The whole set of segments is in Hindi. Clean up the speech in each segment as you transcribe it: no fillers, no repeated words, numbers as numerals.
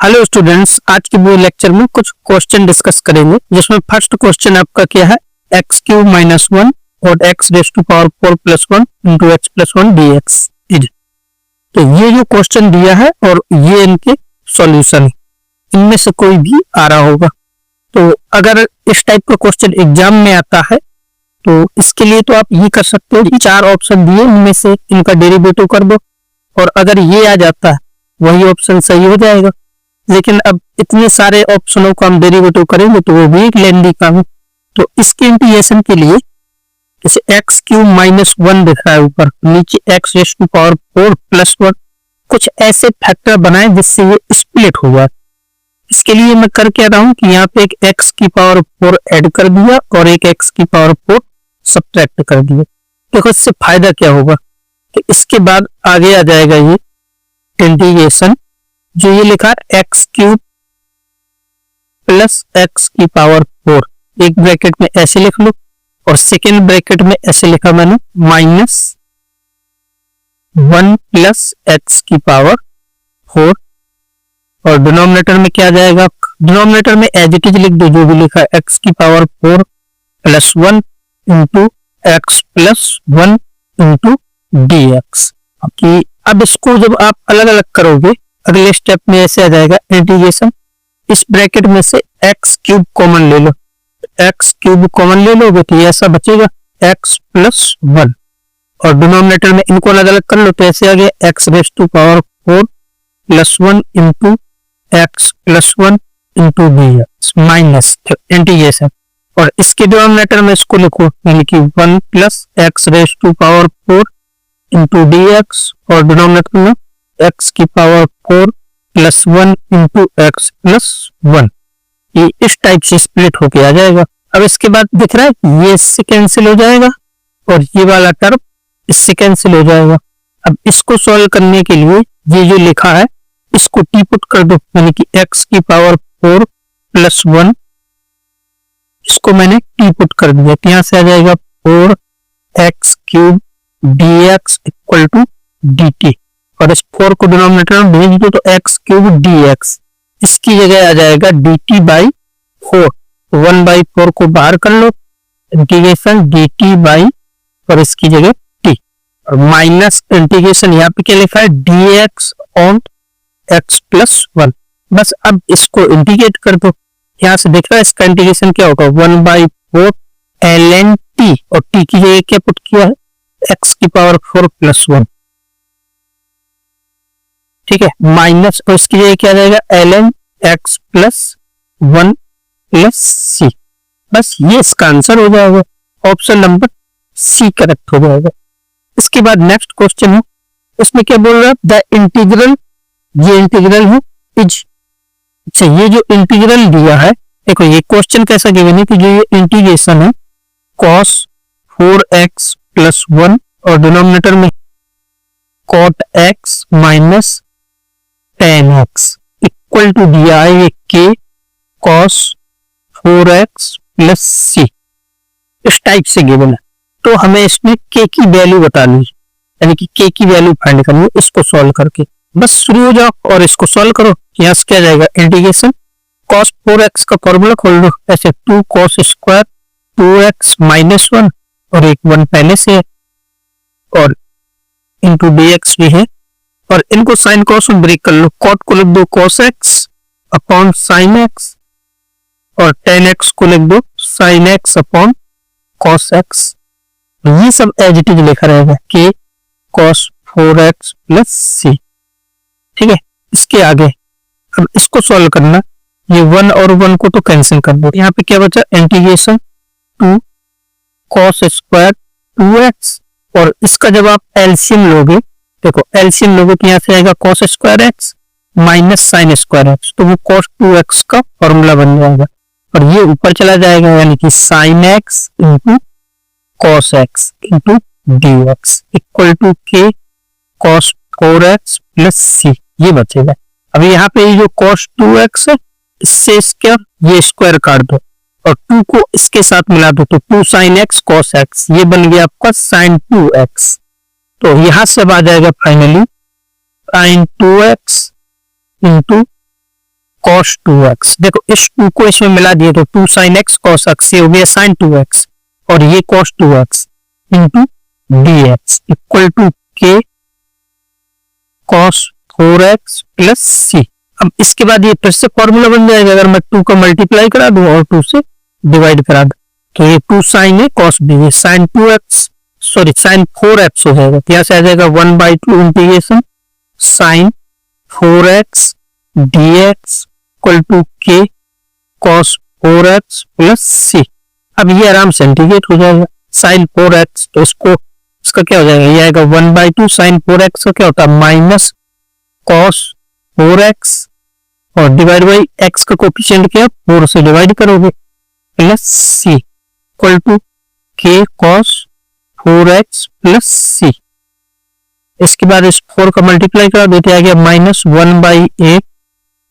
हेलो स्टूडेंट्स, आज के वीडियो लेक्चर में कुछ क्वेश्चन डिस्कस करेंगे, जिसमें फर्स्ट क्वेश्चन आपका क्या है, एक्स क्यूब माइनस वन और X raise to power 4 plus 1 into X plus 1 D X is. तो ये जो क्वेश्चन दिया है और ये इनके सॉल्यूशन है, इनमें से कोई भी आ रहा होगा। तो अगर इस टाइप का क्वेश्चन एग्जाम में आता है तो इसके लिए तो आप ये कर सकते हो कि 4 ऑप्शन दिए, इनमें से इनका डेरिवेटिव कर दो और अगर ये आ जाता है वही ऑप्शन सही हो जाएगा। लेकिन अब इतने सारे ऑप्शनों को हम डेरिवेटिव करेंगे तो वो भी एक लेंदी काम है। तो इसके इंटीग्रेशन के लिए जैसे एक्स क्यूब माइनस वन दिख रहा है ऊपर, नीचे X raise to power 4 plus 1, कुछ ऐसे फैक्टर बनाए जिससे ये स्प्लिट हो जाए। इसके लिए मैं कर क्या रहा हूं कि यहाँ पे एक एक्स की पावर 4 ऐड कर दिया और एक एक्स की पावर 4 सब्ट्रैक्ट कर दिया। देखो इससे फायदा क्या होगा कि इसके बाद आगे आ जाएगा ये इंटीग्रेशन, जो ये लिखा है एक्स क्यूब प्लस एक्स की पावर 4, एक ब्रैकेट में ऐसे लिख लो और सेकेंड ब्रैकेट में ऐसे लिखा मैंने माइनस 1 प्लस एक्स की पावर 4, और डिनोमिनेटर में क्या जाएगा, डिनोमिनेटर में एज इट इज लिख दो जो भी लिखा है, एक्स की power 4 plus 1 into X plus 1 into D x. अब इसको जब आप अलग अलग करोगे अगले स्टेप में ऐसे आ जाएगा इंटीग्रेशन, इस ब्रैकेट में से एक्स क्यूब कॉमन ले लो, एक्स क्यूब कॉमन ले लोगे तो ये ऐसा बचेगा एक्स प्लस 1, और डिनोमिनेटर में इनको अलग अलग कर लो तो ऐसे आ गया X raise to power 4 plus 1 into X plus 1 into D X minus integration, और इसके डिनोमिनेटर में इसको लिखो यानी कि 1 plus X raise to power 4 into D X, और डिनोमिनेटर में एक्स की power 4 plus 1 into X plus 1। ये इस टाइप से स्प्लिट होके आ जाएगा। अब इसके बाद दिख रहा है ये इससे कैंसिल हो जाएगा और ये वाला टर्म इससे कैंसिल हो जाएगा। अब इसको सॉल्व करने के लिए ये जो लिखा है इसको टी पुट कर दो, यानी कि एक्स की पावर 4 प्लस 1, इसको मैंने टी पुट कर दिया, यहाँ से आ जाएगा 4 X cube D X equal to D T, और इस 4 को डिनोमिनेटर में भेज दो तो एक्स क्यूब डी एक्स, इसकी जगह आ जाएगा डी टी बाई 4, 1 बाई 4 को बाहर कर लो, इंटीग्रेशन डी टी बाई और इसकी जगह टी, और माइनस इंटीग्रेशन यहाँ पे क्या लिखा है D x on x plus 1। बस अब इसको इंटीग्रेट कर दो, यहाँ से देख रहा है इसका इंटीग्रेशन क्या होगा 1 बाई 4 एल एन टी, और टी की जगह क्या पुट किया है एक्स की पावर 4 प्लस 1, ठीक है, माइनस, और इसकी जगह क्या जाएगा L N X plus 1 plus C. बस ये इसका आंसर हो जाएगा, ऑप्शन नंबर सी करेक्ट हो जाएगा। इसके बाद नेक्स्ट क्वेश्चन है, इसमें क्या बोल रहा है द इंटीग्रल, ये इंटीग्रल है इज, अच्छा ये जो इंटीग्रल दिया है, देखो ये क्वेश्चन कैसा गिवन है कि जो ये इंटीग्रेशन है cos 4x प्लस 1 और डिनोमिनेटर में cot x minus tan x equal to दिया है ये k cos 4x plus c, इस टाइप से गिवन है। तो हमें इसमें k की वैल्यू बतानी है, यानी कि k की वैल्यू फाइंड करनी है, इसको सॉल्व करके बस शुरू हो जाओ और इसको सॉल्व करो। यहाँ से क्या जाएगा इंटीग्रेशन cos 4x का फॉर्मूला खोल दो, ऐसे 2 cos स्क्वायर 2x माइनस 1 और एक 1 पहले से है और इंटू dx भी है, और इनको साइन कॉस में ब्रेक कर लो, कॉट को लिख दो cos x upon sine x और tan x को लिख दो sine x upon cos x। ये सब एज इट इज लिखा रहेगा k cos 4x plus c, ठीक है। इसके आगे अब इसको सॉल्व करना, ये 1 और 1 को तो कैंसिल कर दो, यहाँ पे क्या बचा इंटीग्रेशन 2 cos स्क्वायर 2x, और इसका जब आप एलसीएम लोगे, देखो एलसीएम लोगे तो यहाँ से आएगा cos square x minus sine square x, तो वो cos 2x का फॉर्मूला बन जाएगा, और ये ऊपर चला जाएगा यानी कि sine x into cos x into dx equal to k cos 4x plus c, ये बचेगा। अब यहाँ पे ये जो cos 2x है इससे इसका ये स्क्वायर काट दो और 2 को इसके साथ मिला दो तो 2 sin x cos x, ये बन गया आपका sin 2x। तो यहां से अब आ जाएगा finally sin 2x into cos 2x। देखो इस 2 को इसमें मिला दिए तो 2 sin x cos x, ये हो गया sin 2x, और ये cos 2x into dx equal to k cos 4x plus c। अब इसके बाद ये फिर से फॉर्मूला बन जाएगा, अगर मैं 2 का मल्टीप्लाई करा दूं और 2 से डिवाइड करा दूं तो ये 2 sin है cos b, ये sin 2x sorry sin 4x हो जाएगा। तो यहाँ से आ जाएगा 1/2 integration sin 4x dx equal to k cos 4x plus c। अब ये आराम से इंटीग्रेट हो जाएगा sin 4x, तो इसका क्या हो जाएगा, ये आएगा 1/2 sin 4x का क्या होता है माइनस cos 4x और डिवाइड बाई x का कोफिशिएंट क्या 4 से डिवाइड करोगे plus c equal to k cos 4x plus c। इसके बाद इस 4 का मल्टीप्लाई करा देते आ गया minus 1/8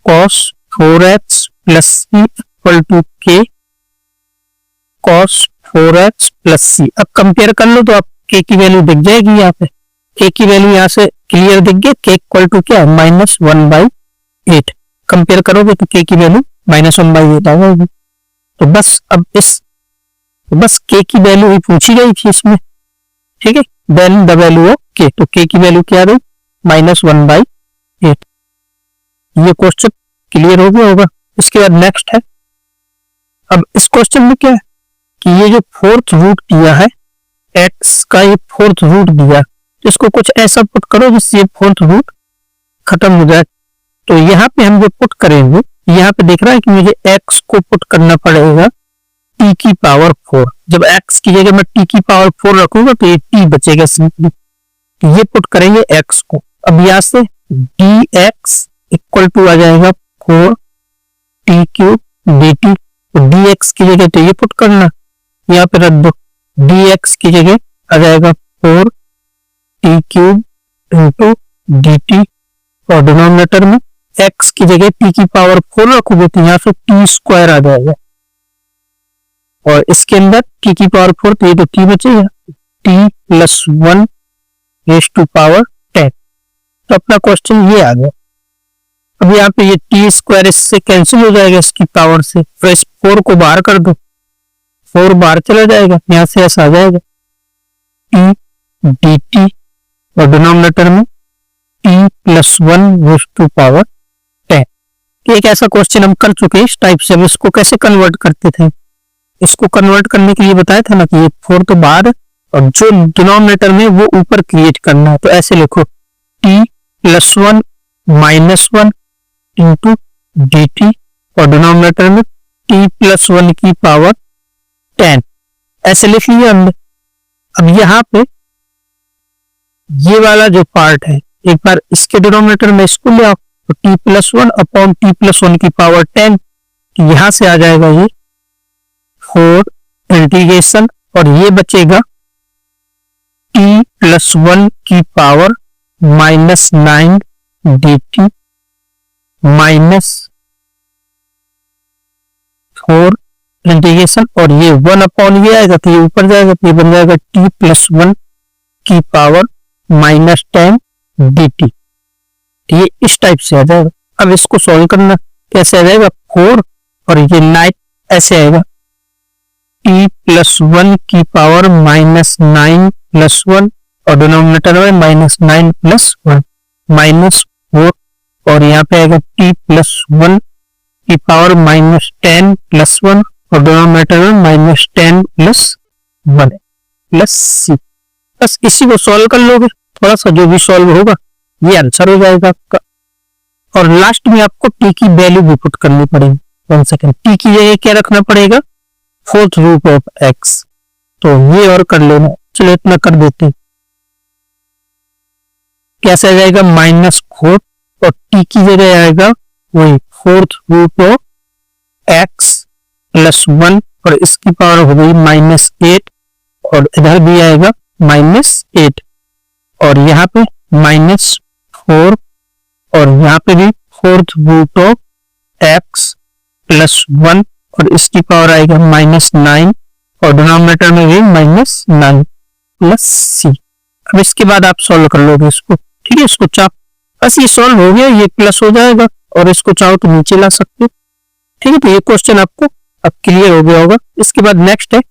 cos 4x plus c equal to k cos 4x plus c। अब कंपेयर कर लो तो आप k की वैल्यू दिख जाएगी, यहाँ पे k की वैल्यू यहाँ से क्लियर दिख गई, k इक्वल टू क्या माइनस 1/8। कंपेयर करोगे तो k की वैल्यू माइनस 1/8 आ जाएगी। तो बस k की वैल्यू ही पूछी गई थी इसमें, ठीक है, then the value of k, तो k की वैल्यू क्या रही माइनस 1/8। ये क्वेश्चन क्लियर हो गया होगा। इसके बाद नेक्स्ट है, अब इस क्वेश्चन में क्या है कि ये जो फोर्थ रूट दिया है x का, ये फोर्थ रूट दिया, इसको कुछ ऐसा पुट करो जिससे ये फोर्थ रूट खत्म हो जाए। तो यहाँ पे हम जो पुट करेंगे, यहाँ पे देख रहा है कि मुझे x को पुट करना पड़ेगा t की पावर 4। जब x की जगह मैं t की पावर 4 रखूंगा तो ये t बचेगा सिंपली, तो ये पुट करेंगे x को। अब यहाँ से dx इक्वल टू आ जाएगा 4t क्यूब dt, तो dx की जगह तो ये पुट करना, यहाँ पे रख दो, dx की जगह आ जाएगा 4t क्यूब इंटू dt, और डिनोमिनेटर में x की जगह t की पावर 4 रखोगे तो यहाँ से t स्क्वायर आ जाएगा, और इसके अंदर t की पावर 4 तो ये तो t बचेगा, t plus 1 raise to power 10। तो अपना क्वेश्चन ये आ गया। अब यहाँ पे ये t स्क्वायर इससे कैंसिल हो जाएगा इसकी पावर से, तो इस 4 को बाहर कर दो, 4 बाहर चला जाएगा, यहाँ से ऐसा आ जाएगा t dt, और डिनोमिनेटर में t plus 1 raise to power 10। एक ऐसा क्वेश्चन हम कर चुके हैं इस टाइप से। अब इसको कैसे कन्वर्ट करते थे, इसको कन्वर्ट करने के लिए बताया था ना कि ये 4 तो बाहर और जो डिनोमिनेटर में वो ऊपर क्रिएट करना है। तो ऐसे लिखो t plus 1 minus 1 into dt, और डिनोमिनेटर में t प्लस 1 की पावर 10, ऐसे लिख लिया हमने। अब यहाँ पे ये वाला जो पार्ट है, एक बार इसके डिनोमिनेटर में इसको ले आओ, तो t plus 1 upon t plus 1 की पावर 10, यहां से आ जाएगा ये 4 इंटीग्रेशन, और ये बचेगा t प्लस 1 की power minus 9 dt minus 4 integration, और ये 1 अपॉन ये आएगा तो ये ऊपर जाएगा, तो ये बन जाएगा t प्लस 1 की पावर माइनस 10 dt। ये इस टाइप से आ जाएगा। अब इसको सॉल्व करना, कैसे आ जाएगा 4 और ये 9 ऐसे आएगा, t प्लस 1 की पावर माइनस 9 प्लस 1, और डिनोमिनेटर में माइनस 9 प्लस 1 माइनस 4, और यहाँ पे आएगा t प्लस 1 की पावर माइनस 10 प्लस 1, और डिनोमिनेटर में माइनस 10 प्लस 1 प्लस c। बस इसी को सॉल्व कर लोगे, थोड़ा सा जो भी सॉल्व होगा ये आंसर हो जाएगा आपका। और लास्ट में आपको t की वैल्यू भी पुट करनी पड़ेगी। 1 सेकेंड, t की जगह क्या रखना पड़ेगा फोर्थ रूट ऑफ x, तो ये और कर लेना। चलो इतना कर देते हैं, कैसे आ जाएगा -4, और t की जगह आएगा वही fourth root of x plus 1, और इसकी पावर हो गई -8, और इधर भी आएगा -8, और यहाँ पे -4, और यहाँ पे भी fourth root of x plus 1, और इसकी पावर आएगा -9, और डिनोमिनेटर में भी -9 प्लस c। अब इसके बाद आप सॉल्व कर लोगे इसको, ठीक है, इसको चाप, बस ये सॉल्व हो गया, ये प्लस हो जाएगा, और इसको चाहो तो नीचे ला सकते हो। ठीक है, तो ये क्वेश्चन आपको अब क्लियर हो गया होगा। इसके बाद नेक्स्ट है,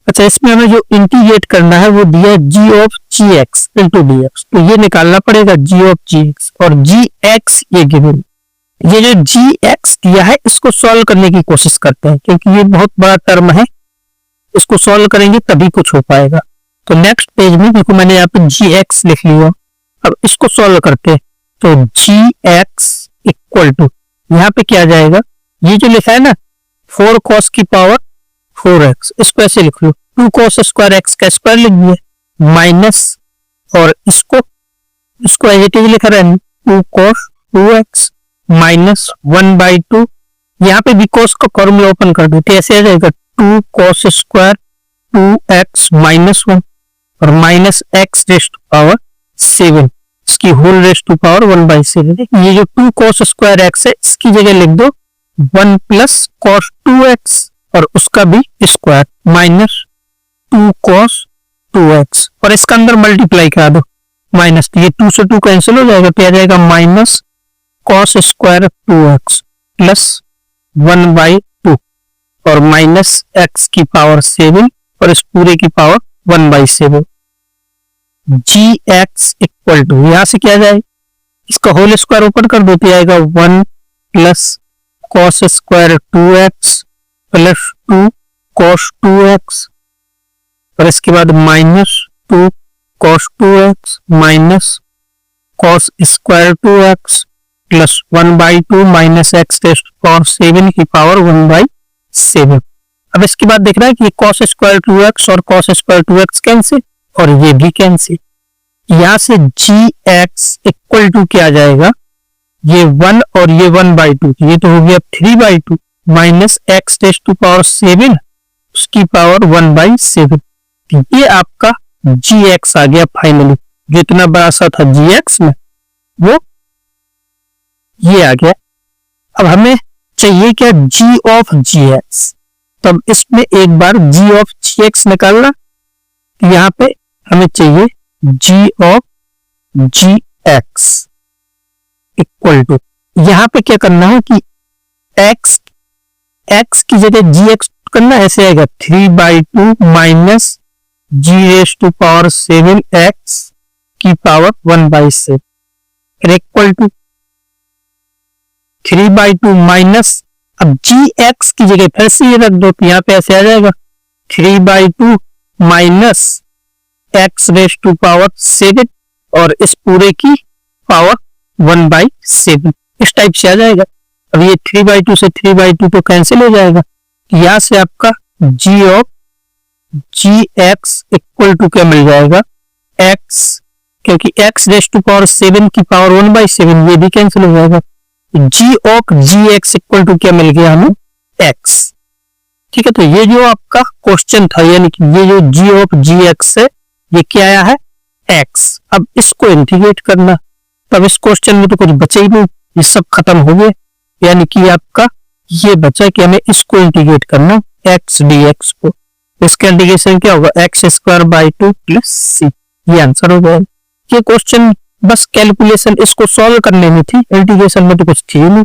अच्छा इसमें हमें जो इंटीग्रेट करना है वो दिया है g of gx into dx, तो ये निकालना पड़ेगा g ऑफ gx और gx ये गिवन। ये जो gx दिया है इसको सॉल्व करने की कोशिश करते हैं क्योंकि ये बहुत बड़ा टर्म है, इसको सॉल्व करेंगे तभी कुछ हो पाएगा। तो नेक्स्ट पेज में देखो मैंने यहाँ पे gx लिख लिया, अब इसको सॉल्व करते हैं। तो gx इक्वल टू यहाँ पे क्या जाएगा, ये जो लिखा है ना 4 cos की पावर 4x, इसको ऐसे लिख लो 2 cos स्क्वायर x का स्क्वायर लिख दिया माइनस, और इसको एज इट इज लिख रहे हैं 2 cos 2x माइनस 1/2। यहाँ पे भी cos का फॉर्मूला ओपन कर दो तो ऐसे आ जाएगा 2 cos स्क्वायर 2x माइनस 1 और minus x raised to power 7, इसकी होल रेस्ट टू पावर 1/7। ये जो 2 cos स्क्वायर x है इसकी जगह लिख दो 1 प्लस cos 2x और उसका भी स्क्वायर माइनस 2 cos 2x और इसका अंदर मल्टीप्लाई करा दो माइनस, ये 2 से 2 कैंसिल हो जाएगा तो आ जाएगा minus cos square 2x plus 1/2 और माइनस x की पावर 7 और इस पूरे की पावर 1/7। gx इक्वल टू यहां से क्या जाए, इसका होल स्क्वायर ओपन कर दो तो आएगा 1 plus cos square 2x plus 2 cos 2x और इसके बाद minus 2 cos 2x minus cos square 2x plus 1/2 minus x टेस्ट पावर 7 की पावर 1/7। अब इसके बाद देख रहा है कि cos स्क्वायर 2x और cos स्क्वायर 2x कैंसिल और ये भी कैंसिल। यहां से gx इक्वल टू क्या जाएगा, ये 1 और ये 1/2, ये तो हो गया 3/2 माइनस x टेस्ट टू पावर 7 उसकी पावर 1/7। ये आपका gx आ गया फाइनली, जो इतना बड़ा सा था gx में वो ये आ गया। अब हमें चाहिए क्या, g ऑफ gx, तब इसमें एक बार g ऑफ gx निकालना, यहाँ पे हमें चाहिए g of gx equal to, यहाँ पे क्या करना है कि x की जगह gx करना, ऐसे आएगा 3/2 minus g raise to power 7x की पावर 1/7 इक्वल टू 3/2 माइनस, अब gx की जगह फिर से ये रख दो तो यहाँ पे ऐसे आ जाएगा 3/2 minus x raise to power 7 और इस पूरे की पावर 1/7, इस टाइप से आ जाएगा। अब ये 3/2 से 3/2 तो कैंसिल हो जाएगा, यहाँ से आपका g of gx equal to क्या मिल जाएगा, x, क्योंकि x रेस टू पावर 7 की पावर 1/7 ये भी कैंसिल हो जाएगा। g of gx equal to क्या मिल गया हमें, x। ठीक है, तो ये जो आपका क्वेश्चन था, यानी कि ये जो g ऑफ gx है ये क्या आया है, x। अब इसको इंटीग्रेट करना, तब इस क्वेश्चन में तो कुछ बचा ही नहीं, ये सब खत्म हो गए, यानी कि आपका ये बचा कि हमें इसको इंटीग्रेट करना x dx को। इसका इंटीग्रेशन क्या होगा, x square by 2 plus c, ये आंसर हो गया। ये क्वेश्चन बस कैलकुलेशन इसको सॉल्व करने में थी, इंटीग्रेशन में तो कुछ थी नहीं।